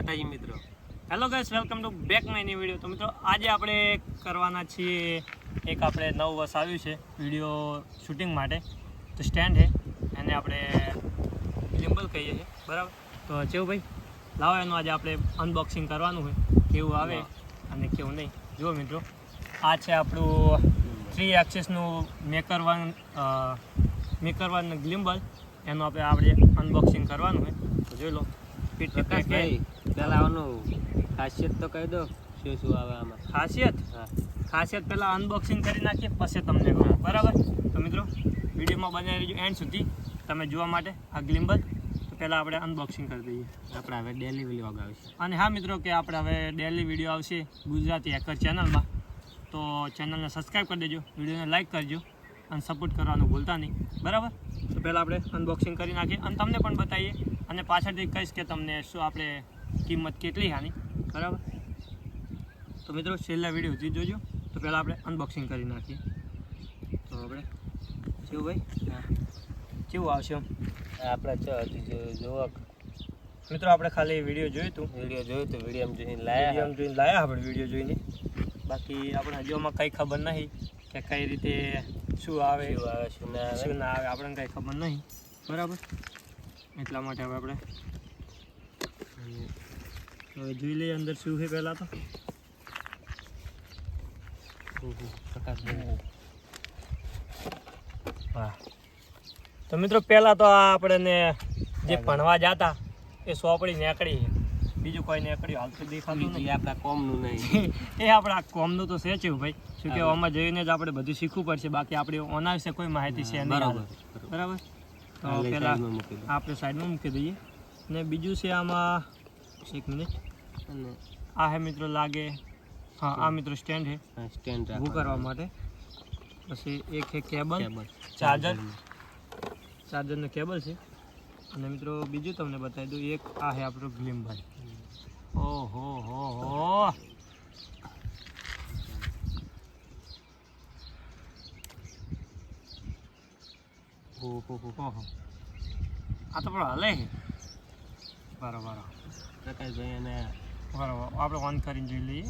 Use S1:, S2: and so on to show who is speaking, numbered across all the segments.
S1: માતાજી મિત્રો.
S2: Hello guys, welcome to back my new video. તો મિત્રો આજે આપણે કરવાના છીએ એક આપણે નવું વર્ષ આવ્યું છે વિડીયો શૂટિંગ માટે. તો સ્ટેન્ડ છે એને આપણે ગિમ્બલ કહીએ છીએ, બરાબર. તો ચેવું ભાઈ લાવો એનું આજે આપણે અનબોક્સિંગ કરવાનું હોય, કેવું આવે અને કેવું નહીં. જુઓ મિત્રો, આ છે આપણું 3 એક્સિસનું મેકર વન ગિમ્બલ. એનું આપણે અનબોક્સિંગ કરવાનું હોય. તો જોઈ લો
S1: ભાઈ પહેલા આનું ખાસિયત તો કહી દો, શું આવે આમાં
S2: ખાસિયત પહેલાં અનબોક્સિંગ કરી નાખીએ, પછી તમને કહું, બરાબર. તો મિત્રો વિડીયોમાં બનાવી રહેજો એન્ડ સુધી તમે જોવા માટે આ ગિમ્બલ. તો પહેલાં આપણે અનબોક્સિંગ કરી દઈએ.
S1: આપણે હવે ડેલી વ્લોગ આવશે.
S2: અને હા મિત્રો, કે આપણે હવે ડેલી વિડીયો આવશે ગુજરાતી હેકર ચેનલમાં. તો ચેનલને સબસ્ક્રાઈબ કરી દેજો, વિડીયોને લાઇક કરજો અને સપોર્ટ કરવાનું ભૂલતા નહીં, બરાબર. તો પહેલાં આપણે અનબોક્સિંગ કરી નાખીએ અને તમને પણ બતાવીએ અને પાછળથી કહીશ કે તમને શું આપણે કિંમત કેટલી આની, બરાબર. તો મિત્રો છેલ્લા વિડીયો સુધી જોજો. તો પહેલાં આપણે અનબોક્સિંગ કરી નાખીએ. તો આપણે કેવું ભાઈ કેવું આવશે આમ
S1: આપણે જોવો
S2: મિત્રો, આપણે ખાલી વિડીયો જોયું હતું,
S1: વિડીયો જોઈને
S2: લાયા આપણે વિડીયો જોઈને. બાકી આપણે હજુ આમાં કંઈ ખબર નહીં કે કઈ રીતે શું આવે
S1: શું ના
S2: આવે આપણને કંઈ ખબર નહીં, બરાબર. એટલા માટે હવે આપણે હવે જોઈ લઈએ અંદર શું છે પહેલાં. હા, તો મિત્રો પહેલાં તો આ આપણને જે ભણવા જતા એ સોપડી નીકળી છે, બીજું કોઈ નીકળ્યું હાલ તો દેખાતું નથી.
S1: આપણા કોમનું નહીં
S2: એ આપણા કોમનું તો છે જ ભાઈ, શું કે આમાં જઈને જ આપણે બધું શીખવું પડશે. બાકી આપણે ઓના વિશે કોઈ માહિતી છે નહીં, બરાબર. તો પહેલાં આપણે સાઈડમાં મૂકી દઈએ. ને બીજું છે આમાં, એક મિનિટ, અને આ હે મિત્રો લાગે, હા આ મિત્રો સ્ટેન્ડ છે ઊભું કરવા માટે. પછી એક છે કેબલ, ચાર્જરનો કેબલ છે. અને મિત્રો બીજું તમને બતાવી દઉં, એક આ છે આપણું ગિમ્બલ. ઓહો હો હો, આ તો પણ હલે છે, બરાબર.
S1: પ્રકાશભાઈ અને
S2: બરાબર આપણે ઓન કરીને જોઈ લઈએ.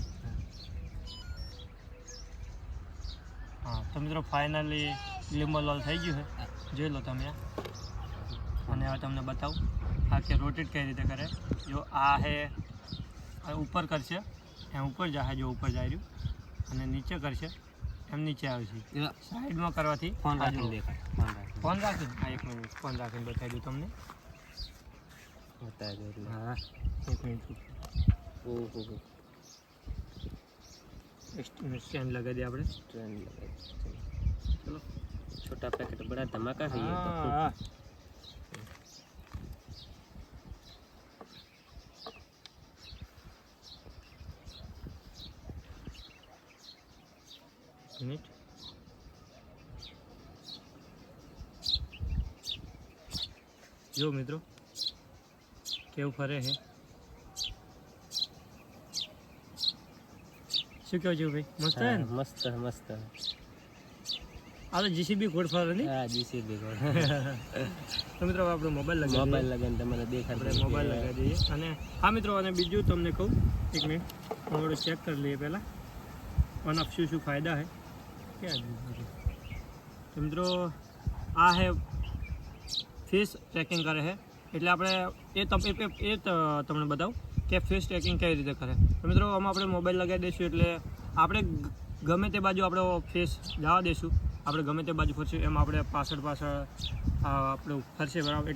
S2: હા, તો મિત્રો ફાઇનલી ગિમ્બલ ઓલ થઈ ગયું છે, જોઈ લો તમે. અને હવે તમને બતાવું આ કે રોટેટ કઈ રીતે કરે. જો આ હે ઉપર કરશે એમ ઉપર જાય, જો ઉપર જાય રહ્યું, અને નીચે કરશે એમ નીચે આવશે. સાઈડમાં કરવાથી
S1: ફોન રાખીને દેખાય.
S2: ફોન રાખીને, હા એક મિનિટ ફોન રાખીને બતાવી દઉં તમને. હા એક મિનિટ, સ્ટેન્ડ લગાવી દઈએ આપણે.
S1: ચલો, છોટા પેકેટ બડા ધમાકા છે.
S2: હા મિનિટ, જો મિત્રો કેવું ફરે છે, શું કહું છું ભાઈ? મસ્ત છે ને?
S1: મસ્ત.
S2: આ તો જીસીબી કોડ ફરે નહીં?
S1: હા, જીસીબી કોડ.
S2: તો મિત્રો આપણે મોબાઈલ
S1: લગાવીને તમને દેખાય,
S2: આપણે મોબાઈલ લગાવી દઈએ. અને હા મિત્રો, અને બીજું તમને કહું, એક મિનિટ થોડું ચેક કરી લઈએ પહેલાં ઓન ઓફ શું ફાયદા છે. તો મિત્રો આ હે ફેસ ટ્રેકિંગ કરે છે, એટલે આપણે તમને બતાવું કે ફેસ ટ્રેકિંગ કઈ રીતે કરે. તો મિત્રો આમાં આપણે મોબાઈલ લગાવી દઈશું, એટલે આપણે ગમે તે બાજુ આપણો ફેસ જવા દઈશું, આપણે ગમે તે બાજુ ફરશું એમ આપણે પાછળ આપણું ફરશે, બરાબર.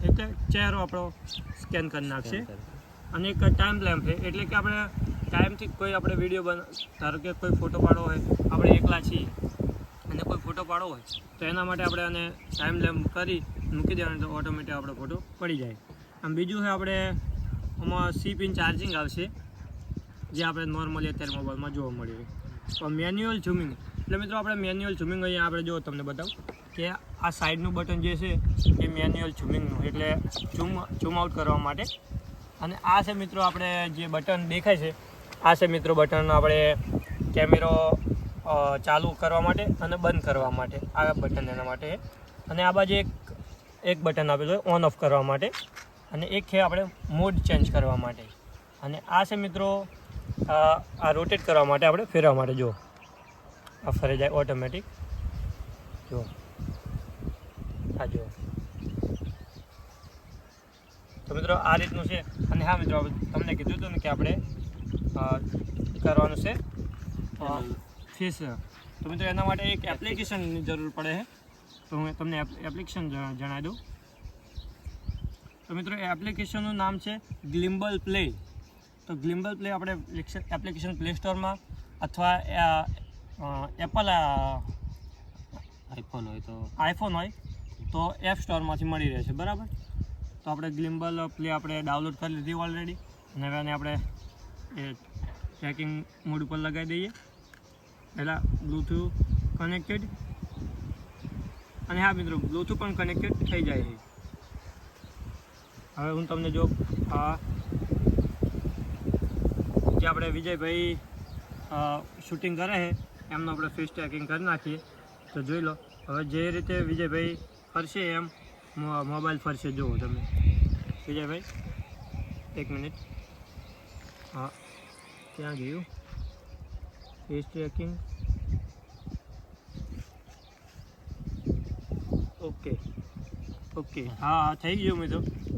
S2: એટલે ચહેરો આપણો સ્કેન કરી નાખશે. અને એક ટાઈમ લેમ્પ છે, એટલે કે આપણે ટાઈમથી કોઈ આપણે વિડીયો ધારો કે કોઈ ફોટો પાડવો હોય, આપણે એકલા છીએ અને કોઈ ફોટો પાડવો હોય તો એના માટે આપણે આને ટાઈમ લેમ્પ કરી મૂકી દેવાનું, તો ઓટોમેટિક આપણો ફોટો પડી જાય. આમ બીજું છે આપણે આમાં C-પિન ચાર્જિંગ આવશે, જે આપણે નોર્મલી અત્યારે મોબાઈલમાં જોવા મળી હોય. તો મેન્યુઅલ ઝૂમિંગ, એટલે મિત્રો આપણે મેન્યુઅલ ઝૂમિંગ અહીંયા આપણે જો તમને બતાવું કે આ સાઈડનું બટન જે છે એ મેન્યુઅલ ઝૂમિંગનું, એટલે ઝૂમ આઉટ કરવા માટે. અને આ છે મિત્રો આપણે જે બટન દેખાય છે, આ છે મિત્રો બટન આપણે કેમેરો ચાલુ કરવા માટે અને બંધ કરવા માટે. આ બટન એના માટે. અને આ બાજુ એક બટન આપેલું હોય ઓન ઓફ કરવા માટે, અને એક છે આપણે મોડ ચેન્જ કરવા માટે. અને આ છે મિત્રો આ રોટેટ કરવા માટે આપણે ફેરવા માટે જુઓ આ ફરે જાય ઓટોમેટિક જુઓ આ જુઓ. તો મિત્રો આ રીતનું છે. અને હા મિત્રો તમને કીધું હતું ને કે આપણે કરવાનું છે ફિશ. તો મિત્રો એના માટે એક એપ્લિકેશનની જરૂર પડે છે. તો હું તમને એપ્લિકેશન જણાવી દઉં. તો મિત્રો એ એપ્લિકેશનનું નામ છે ગ્લિમ્બલ પ્લે. તો ગ્લિમ્બલ પ્લે આપણે એપ્લિકેશન પ્લે સ્ટોરમાં અથવા એપલ આઈફોન હોય તો એપ સ્ટોરમાંથી મળી રહેશે. બરાબર. તો આપણે ગ્લિમ્બલ પ્લે આપણે ડાઉનલોડ કરી લીધી ઓલરેડી. અને હવે આને આપણે એ ટ્રેકિંગ મોડ ઉપર લગાવી દઈએ. પહેલાં બ્લૂટૂથ કનેક્ટેડ. અને હા મિત્રો બ્લૂટૂથ પણ કનેક્ટેડ થઈ જાય છે. હવે હું તમને જો જે આપણે વિજયભાઈ શૂટિંગ કરે છે એમનું આપણે ફેસ ટ્રેકિંગ કરી નાખીએ. તો જોઈ લો હવે જે રીતે વિજયભાઈ ફરશે એમ મોબાઈલ ફરશે. જુઓ તમે વિજયભાઈ એક મિનિટ. હા ક્યાં ગયું ફેસ ટ્રેકિંગ? ઓકે હા થઈ ગયું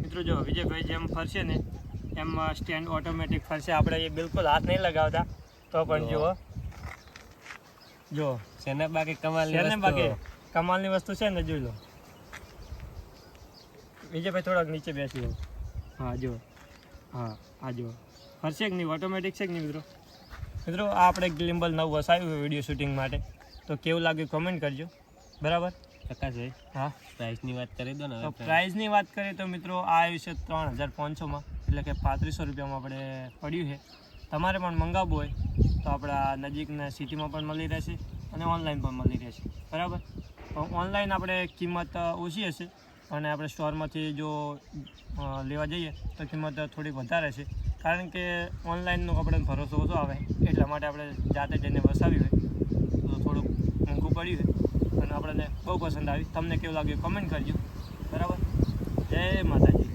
S2: મિત્રો જો વિજયભાઈ જેમ ફરશે ને એમ સ્ટેન્ડ ઓટોમેટિક ફરશે. આપણે એ બિલકુલ હાથ નહીં લગાવતા તો પણ જુઓ
S1: શેને બાકી
S2: કમાલની વસ્તુ છે ને. જોઈ લો વિજયભાઈ થોડાક નીચે બેસી જાઓ. હા જુઓ હા જુઓ ફરશે કે નહીં ઓટોમેટિક છે કે નહીં મિત્રો આ આપણે ગ્લિમ્બલ નવું વસાવ્યું વિડીયો શૂટિંગ માટે. તો કેવું લાગ્યું કોમેન્ટ કરજો. બરાબર.
S1: પ્રકાશભાઈ
S2: હા
S1: પ્રાઇસની વાત કરી દો ને.
S2: તો પ્રાઇસની વાત કરીએ તો મિત્રો આ આવ્યું છે 3500માં, એટલે કે 3500 રૂપિયામાં આપણે પડ્યું છે. તમારે પણ મંગાવવું હોય તો આપણા નજીકના સિટીમાં પણ મળી રહેશે અને ઓનલાઈન પણ મળી રહેશે. બરાબર. ઓનલાઈન આપણે કિંમત ઓછી હશે અને આપણે સ્ટોરમાંથી જો લેવા જઈએ તો કિંમત થોડીક વધારે છે. કારણ કે ઓનલાઈનનો આપણે ભરોસો ઓછો આવે એટલા માટે આપણે જાતે જઈને વસાવી હોય તો થોડુંક મોંઘું પડ્યું છે. અને આપણને બહુ પસંદ આવી. તમને કેવું લાગ્યું કમેન્ટ કરજો. બરાબર. જય માતાજી.